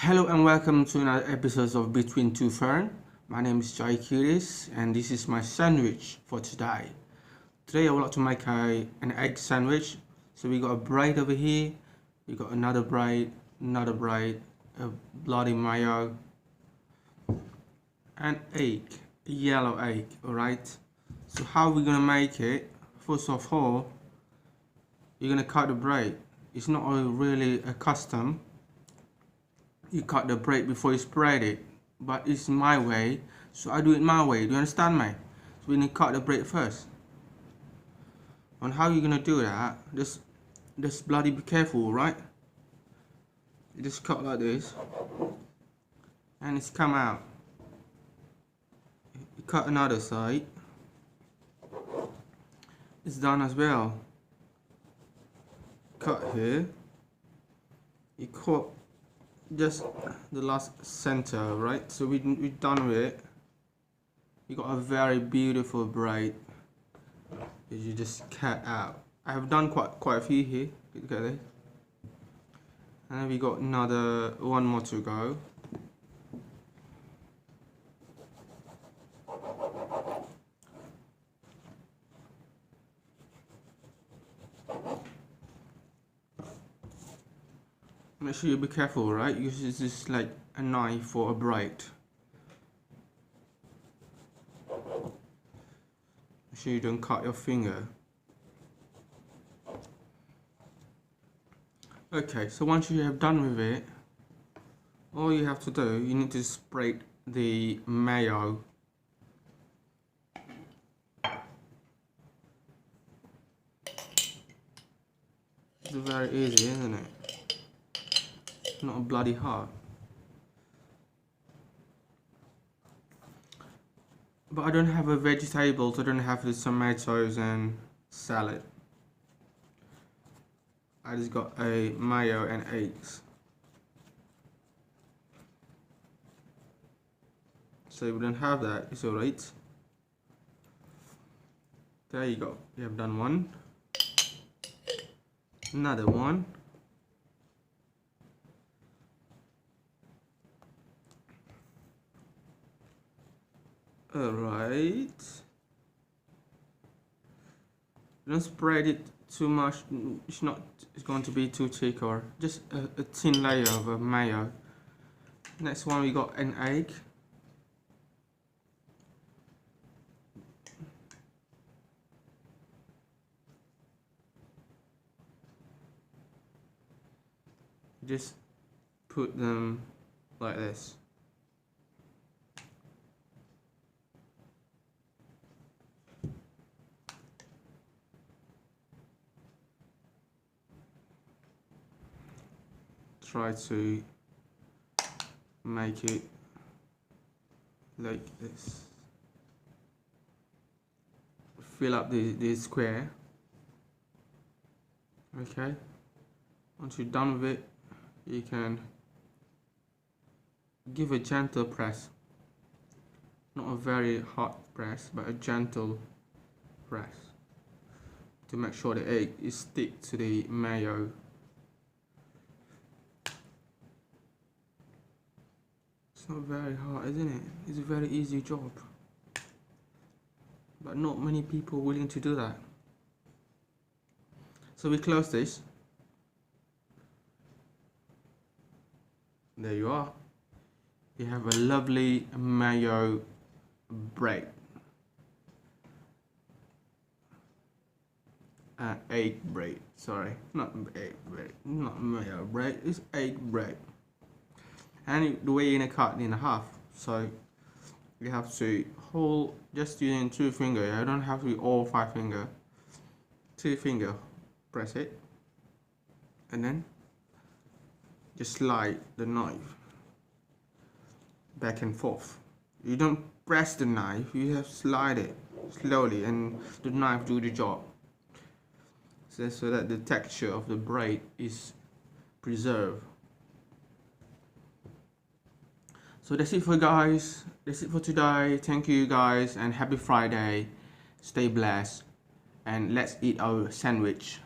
Hello and welcome to another episode of Between Two Fern. My name is Joey Cuties and this is my sandwich for today. Today I would like to make an egg sandwich. So we got a bread over here, we got another bread, a bloody mayo, and egg, a yellow egg, alright? So how are we gonna make it? First of all, you're gonna cut the bread. It's not really a custom. You cut the bread before you spread it, but it's my way, so I do it my way. Do you understand me? So we need to cut the bread first. And how you gonna do that? Just bloody be careful, right? You just cut like this, and it's come out. You cut another side. It's done as well. Cut here. You cut just the last center, right? So we're done with it. You got a very beautiful bread that you just cut out. I have done quite a few here. Look at this. And then we got one more to go. Make sure you be careful, right? Use this like a knife for a bread. Make sure you don't cut your finger. Okay, so once you have done with it, all you have to do, you need to spread the mayo. It's very easy, isn't it? Not bloody hard. But I don't have a vegetables, I don't have the tomatoes and salad. I just got a mayo and eggs. So if we don't have that, it's alright. There you go. We have done one. Another one. Alright. Don't spread it too much. It's going to be too thick, or just a thin layer of a mayo. Next one, we got an egg. Just put them like this. Try to make it like this. Fill up the square. Okay. Once you're done with it, you can give a gentle press. Not a very hard press, but a gentle press to make sure the egg is stick to the mayo. It's not very hard, isn't it? It's a very easy job. But not many people are willing to do that. So we close this. There you are. You have a lovely mayo bread. Egg bread, sorry. Not egg bread, not mayo bread, it's egg bread. And the way you're gonna cut it in half, so you have to hold just using 2 fingers. I don't have to be all 5 fingers. 2 fingers, press it, and then just slide the knife back and forth. You don't press the knife, you have to slide it slowly, and the knife do the job. So that the texture of the bread is preserved. So that's it for guys. That's it for today. Thank you guys and happy Friday. Stay blessed and let's eat our sandwich.